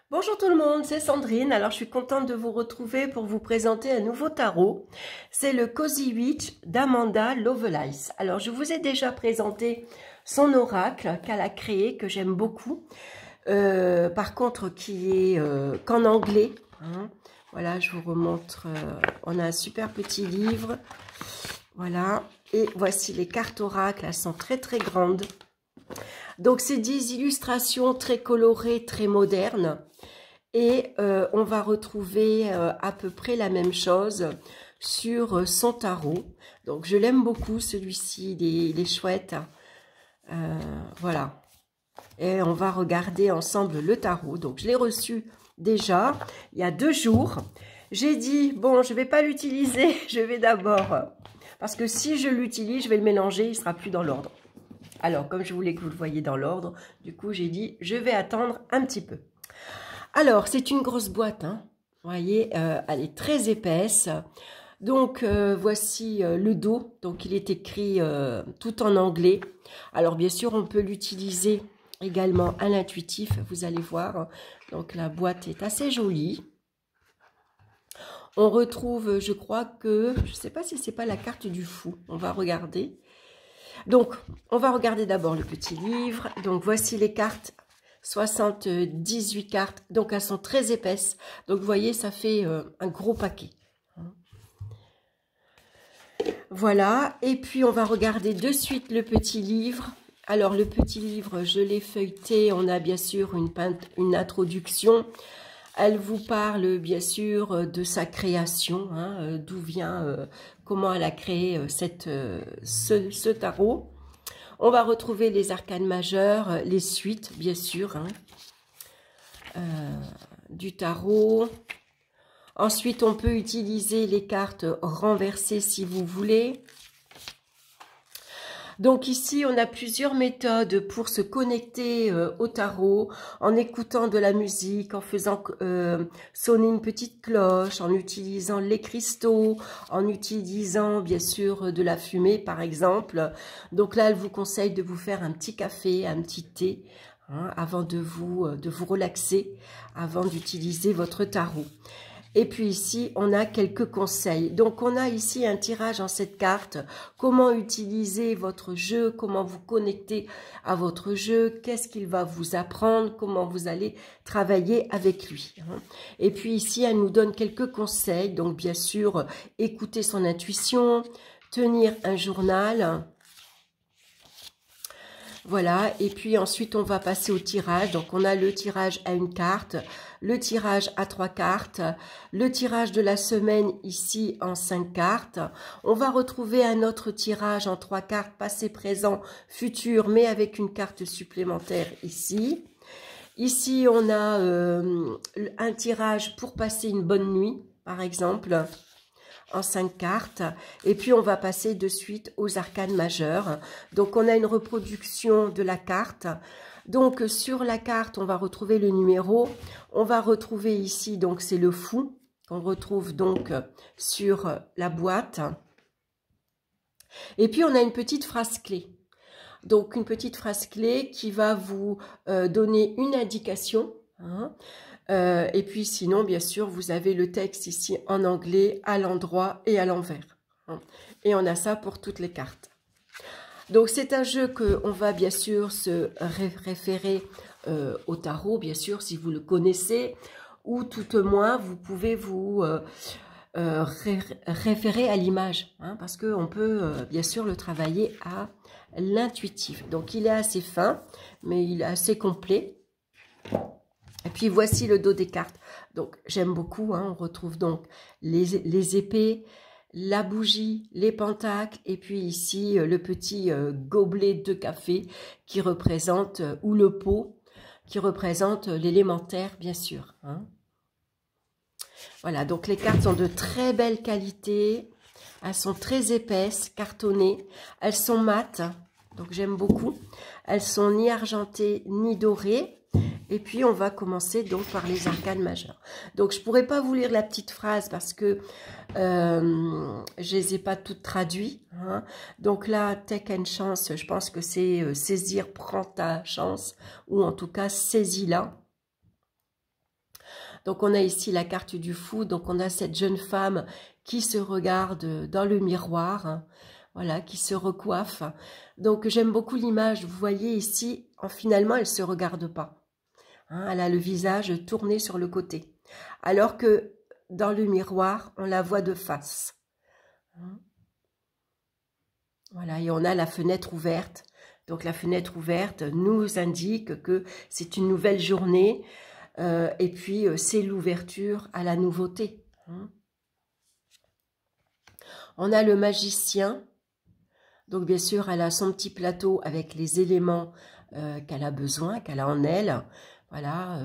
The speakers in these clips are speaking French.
Bonjour tout le monde, c'est Sandrine. Alors je suis contente de vous retrouver pour vous présenter un nouveau tarot. C'est le Cozy Witch d'Amanda Lovelace. Alors je vous ai déjà présenté son oracle qu'elle a créé, que j'aime beaucoup. Par contre qui est qu'en anglais. Hein. Voilà, je vous remontre. On a un super petit livre. Voilà. Et voici les cartes oracles. Elles sont très très grandes. Donc c'est des illustrations très colorées, très modernes. Et on va retrouver à peu près la même chose sur son tarot. Donc je l'aime beaucoup celui-ci, il est chouette. Voilà. Et on va regarder ensemble le tarot. Donc je l'ai reçu déjà il y a 2 jours. J'ai dit, bon, je ne vais pas l'utiliser, je vais d'abord... Parce que si je l'utilise, je vais le mélanger, il ne sera plus dans l'ordre. Alors, comme je voulais que vous le voyiez dans l'ordre, du coup, j'ai dit, je vais attendre un petit peu. Alors, c'est une grosse boîte, hein. Vous voyez, elle est très épaisse. Donc, voici le dos. Donc, il est écrit tout en anglais. Alors, bien sûr, on peut l'utiliser également à l'intuitif, vous allez voir. Donc, la boîte est assez jolie. On retrouve, je crois que, je ne sais pas si c'est pas la carte du fou. On va regarder. Donc, on va regarder d'abord le petit livre. Donc, voici les cartes. 78 cartes, donc elles sont très épaisses. Donc, vous voyez, ça fait un gros paquet. Voilà, et puis on va regarder de suite le petit livre. Alors, le petit livre, je l'ai feuilleté. On a bien sûr une introduction. Elle vous parle bien sûr de sa création, hein, d'où vient, comment elle a créé ce tarot. On va retrouver les arcanes majeures, les suites, bien sûr, hein, du tarot. Ensuite, on peut utiliser les cartes renversées si vous voulez. Donc ici, on a plusieurs méthodes pour se connecter au tarot, en écoutant de la musique, en faisant sonner une petite cloche, en utilisant les cristaux, en utilisant bien sûr de la fumée par exemple. Donc là, elle vous conseille de vous faire un petit café, un petit thé, hein, avant de vous relaxer, avant d'utiliser votre tarot. Et puis ici, on a quelques conseils. Donc, on a ici un tirage en cette carte. Comment utiliser votre jeu, comment vous connecter à votre jeu, qu'est-ce qu'il va vous apprendre, comment vous allez travailler avec lui. Et puis ici, elle nous donne quelques conseils. Donc, bien sûr, écouter son intuition, tenir un journal. Voilà, et puis ensuite on va passer au tirage. Donc on a le tirage à une carte, le tirage à 3 cartes, le tirage de la semaine ici en 5 cartes. On va retrouver un autre tirage en 3 cartes, passé, présent, futur, mais avec une carte supplémentaire ici. Ici on a un tirage pour passer une bonne nuit, par exemple, en 5 cartes, et puis on va passer de suite aux arcanes majeures. Donc on a une reproduction de la carte. Donc sur la carte on va retrouver le numéro, on va retrouver ici, donc c'est le fou qu'on retrouve donc sur la boîte, et puis on a une petite phrase clé. Donc une petite phrase clé qui va vous donner une indication, hein. Et puis sinon, bien sûr, vous avez le texte ici en anglais, à l'endroit et à l'envers. Et on a ça pour toutes les cartes. Donc c'est un jeu qu'on va bien sûr se référer au tarot, bien sûr, si vous le connaissez, ou tout au moins, vous pouvez vous référer à l'image, hein, parce qu'on peut bien sûr le travailler à l'intuitif. Donc il est assez fin, mais il est assez complet. Et puis voici le dos des cartes. Donc j'aime beaucoup, hein, on retrouve donc les épées, la bougie, les pentacles, et puis ici le petit gobelet de café qui représente, ou le pot, qui représente l'élémentaire bien sûr. Hein. Voilà, donc les cartes sont de très belle qualité, elles sont très épaisses, cartonnées, elles sont mates, donc j'aime beaucoup. Elles sont ni argentées ni dorées. Et puis, on va commencer donc par les arcanes majeures. Donc, je ne pourrais pas vous lire la petite phrase parce que je ne les ai pas toutes traduites. Hein. Donc là, take and chance, je pense que c'est saisir, prends ta chance, ou en tout cas, saisis-la. Donc on a ici la carte du fou, donc on a cette jeune femme qui se regarde dans le miroir, hein, voilà, qui se recoiffe. Donc j'aime beaucoup l'image, vous voyez ici, finalement elle ne se regarde pas. Hein, elle a le visage tourné sur le côté. Alors que dans le miroir, on la voit de face. Hein. Voilà, et on a la fenêtre ouverte. Donc la fenêtre ouverte nous indique que c'est une nouvelle journée et puis c'est l'ouverture à la nouveauté. Hein. On a le magicien. Donc bien sûr, elle a son petit plateau avec les éléments qu'elle a besoin, qu'elle a en elle. Voilà,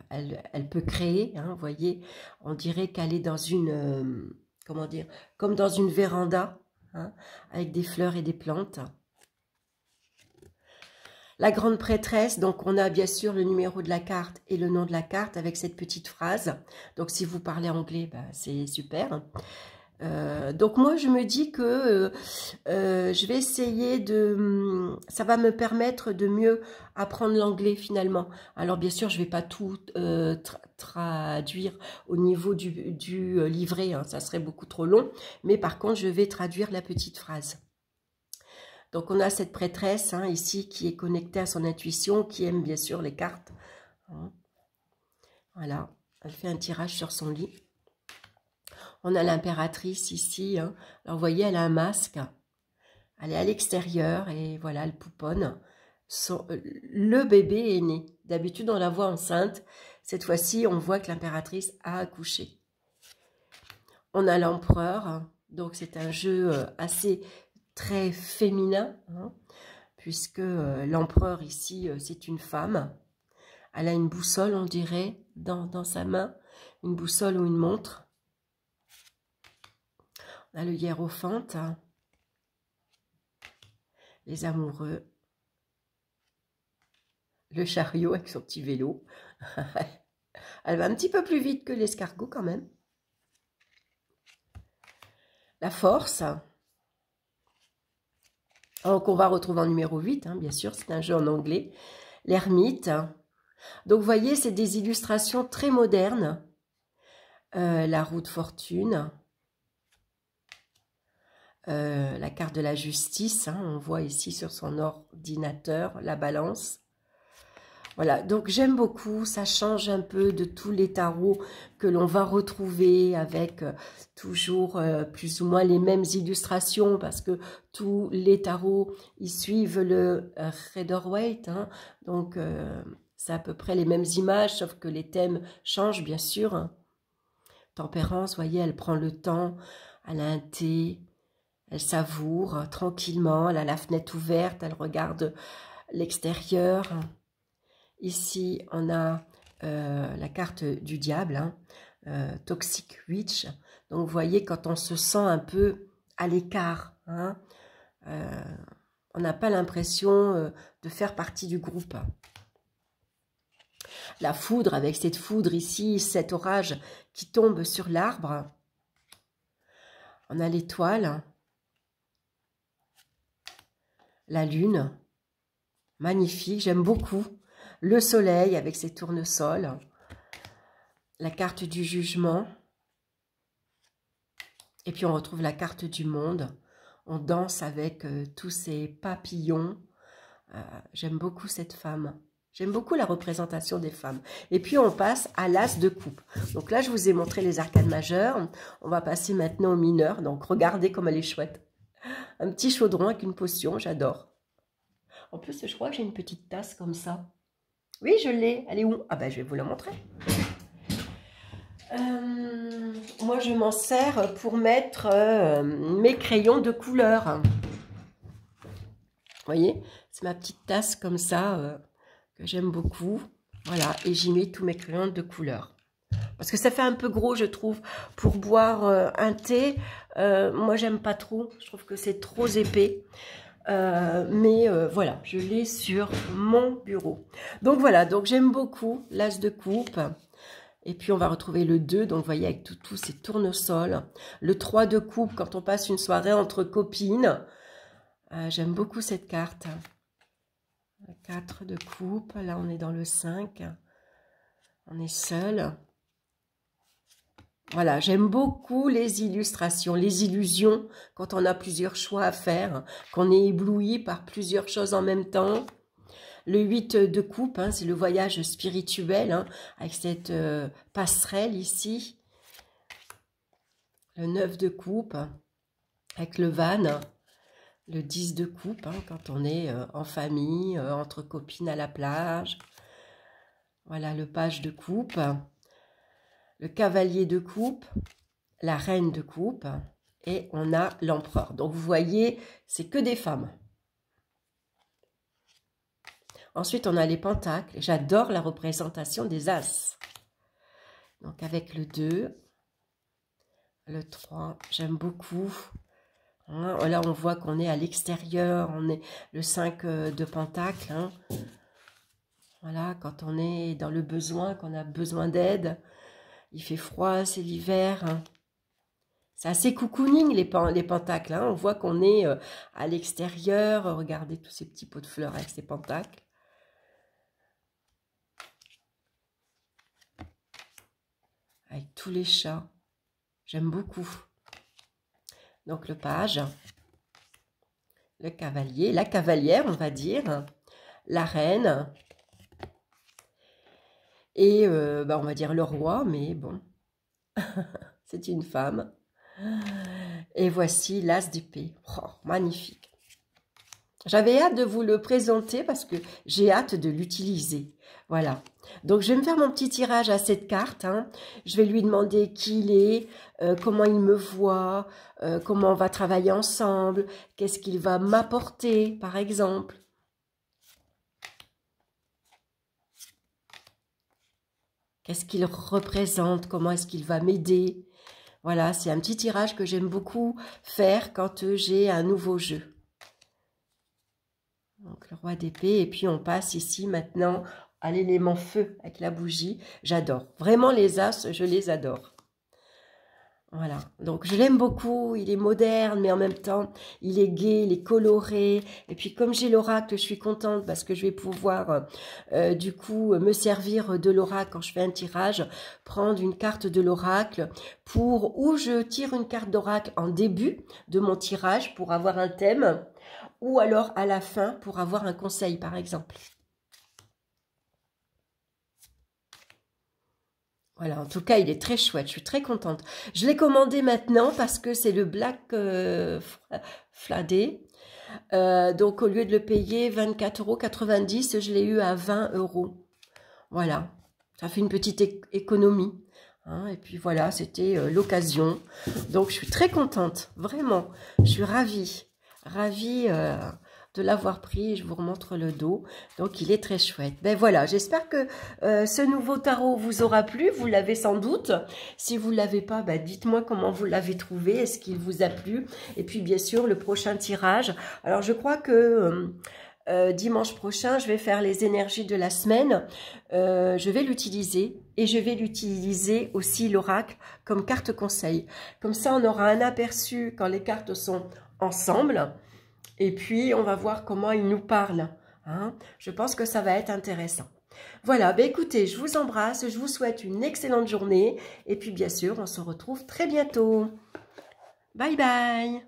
elle peut créer, hein, vous voyez, on dirait qu'elle est dans une, comment dire, comme dans une véranda, hein, avec des fleurs et des plantes. La grande prêtresse, donc on a bien sûr le numéro de la carte et le nom de la carte avec cette petite phrase. Donc si vous parlez anglais, bah, c'est super. Donc moi je me dis que je vais essayer de... Ça va me permettre de mieux apprendre l'anglais finalement. Alors bien sûr je ne vais pas tout traduire au niveau du livret, hein, ça serait beaucoup trop long. Mais par contre je vais traduire la petite phrase. Donc on a cette prêtresse hein, ici qui est connectée à son intuition, qui aime bien sûr les cartes. Hein. Voilà, elle fait un tirage sur son lit. On a l'impératrice ici. Hein. Alors vous voyez, elle a un masque. Elle est à l'extérieur et voilà, elle pouponne. Le bébé est né. D'habitude, on la voit enceinte. Cette fois-ci, on voit que l'impératrice a accouché. On a l'empereur. Donc c'est un jeu assez... très féminin, hein, puisque l'empereur ici, c'est une femme. Elle a une boussole, on dirait, dans sa main, une boussole ou une montre. On a le hiérophante, hein, les amoureux, le chariot avec son petit vélo. Elle va un petit peu plus vite que l'escargot quand même. La force. Donc on va retrouver en numéro 8, hein, bien sûr, c'est un jeu en anglais. L'ermite. Donc vous voyez, c'est des illustrations très modernes. La roue de fortune. La carte de la justice, hein, on voit ici sur son ordinateur, la balance. Voilà, donc j'aime beaucoup, ça change un peu de tous les tarots que l'on va retrouver avec toujours plus ou moins les mêmes illustrations parce que tous les tarots, ils suivent le Rider-Waite, hein, donc c'est à peu près les mêmes images, sauf que les thèmes changent bien sûr. Hein. Tempérance, vous voyez, elle prend le temps, elle a un thé, elle savoure tranquillement, elle a la fenêtre ouverte, elle regarde l'extérieur. Ici, on a la carte du diable, hein, Toxic Witch. Donc, vous voyez, quand on se sent un peu à l'écart, hein, on n'a pas l'impression de faire partie du groupe. La foudre, avec cette foudre ici, cet orage qui tombe sur l'arbre. On a l'étoile. La lune. Magnifique, j'aime beaucoup. Le soleil avec ses tournesols, la carte du jugement, et puis on retrouve la carte du monde. On danse avec tous ces papillons. J'aime beaucoup cette femme. J'aime beaucoup la représentation des femmes. Et puis on passe à l'as de coupe. Donc là, je vous ai montré les arcanes majeures. On va passer maintenant aux mineurs. Donc regardez comme elle est chouette. Un petit chaudron avec une potion, j'adore. En plus, je crois que j'ai une petite tasse comme ça. Oui, je l'ai. Elle est où? Ah ben, je vais vous la montrer. Moi, je m'en sers pour mettre mes crayons de couleur. Vous voyez? C'est ma petite tasse comme ça que j'aime beaucoup. Voilà, et j'y mets tous mes crayons de couleur. Parce que ça fait un peu gros, je trouve, pour boire un thé. Moi, j'aime pas trop. Je trouve que c'est trop épais. Mais voilà, je l'ai sur mon bureau. Donc voilà, donc j'aime beaucoup l'as de coupe. Et puis on va retrouver le 2, donc vous voyez avec tous ces tournesols. Le 3 de coupe quand on passe une soirée entre copines. J'aime beaucoup cette carte. Le 4 de coupe, là on est dans le 5. On est seul. Voilà, j'aime beaucoup les illustrations, les illusions, quand on a plusieurs choix à faire, qu'on est ébloui par plusieurs choses en même temps. Le 8 de coupe, hein, c'est le voyage spirituel, hein, avec cette passerelle ici. Le 9 de coupe, avec le van. Le 10 de coupe, hein, quand on est en famille, entre copines à la plage. Voilà, le page de coupe. Le cavalier de coupe, la reine de coupe, et on a l'empereur. Donc, vous voyez, c'est que des femmes. Ensuite, on a les pentacles. J'adore la représentation des as. Donc, avec le 2, le 3, j'aime beaucoup. Hein, là, on voit qu'on est à l'extérieur. On est le 5 de pentacles. Hein. Voilà, quand on est dans le besoin, qu'on a besoin d'aide. Il fait froid, c'est l'hiver. Hein. C'est assez cocooning, les pentacles. Hein. On voit qu'on est à l'extérieur. Regardez tous ces petits pots de fleurs avec ces pentacles. Avec tous les chats. J'aime beaucoup. Donc, le page. Le cavalier. La cavalière, on va dire. La reine. Et, on va dire le roi, mais bon. C'est une femme. Et voici l'as d'épée. Oh, magnifique. J'avais hâte de vous le présenter parce que j'ai hâte de l'utiliser. Voilà. Donc, je vais me faire mon petit tirage à cette carte. Hein. Je vais lui demander qui il est, comment il me voit, comment on va travailler ensemble, qu'est-ce qu'il va m'apporter, par exemple. Qu'est-ce qu'il représente, comment est-ce qu'il va m'aider. Voilà, c'est un petit tirage que j'aime beaucoup faire quand j'ai un nouveau jeu. Donc, le roi d'épée. Et puis, on passe ici maintenant à l'élément feu avec la bougie. J'adore. Vraiment, les as, je les adore. Voilà. Donc, je l'aime beaucoup. Il est moderne, mais en même temps, il est gai, il est coloré. Et puis, comme j'ai l'oracle, je suis contente parce que je vais pouvoir, du coup, me servir de l'oracle quand je fais un tirage. Prendre une carte de l'oracle ou je tire une carte d'oracle en début de mon tirage pour avoir un thème. Ou alors à la fin pour avoir un conseil, par exemple. Voilà, en tout cas, il est très chouette. Je suis très contente. Je l'ai commandé maintenant parce que c'est le Black Friday. Donc, au lieu de le payer 24,90 €, je l'ai eu à 20 €. Voilà, ça fait une petite économie. Hein, et puis voilà, c'était l'occasion. Donc, je suis très contente, vraiment. Je suis ravie. Ravie de l'avoir pris. Je vous remontre le dos. Donc, il est très chouette. Ben voilà, j'espère que ce nouveau tarot vous aura plu. Vous l'avez sans doute. Si vous ne l'avez pas, ben, dites-moi comment vous l'avez trouvé. Est-ce qu'il vous a plu? Et puis, bien sûr, le prochain tirage. Alors, je crois que dimanche prochain, je vais faire les énergies de la semaine. Je vais l'utiliser. Et je vais l'utiliser aussi, l'oracle, comme carte conseil. Comme ça, on aura un aperçu quand les cartes sont ensemble. Et puis, on va voir comment ils nous parlent. Hein. Je pense que ça va être intéressant. Voilà, ben écoutez, je vous embrasse. Je vous souhaite une excellente journée. Et puis, bien sûr, on se retrouve très bientôt. Bye bye.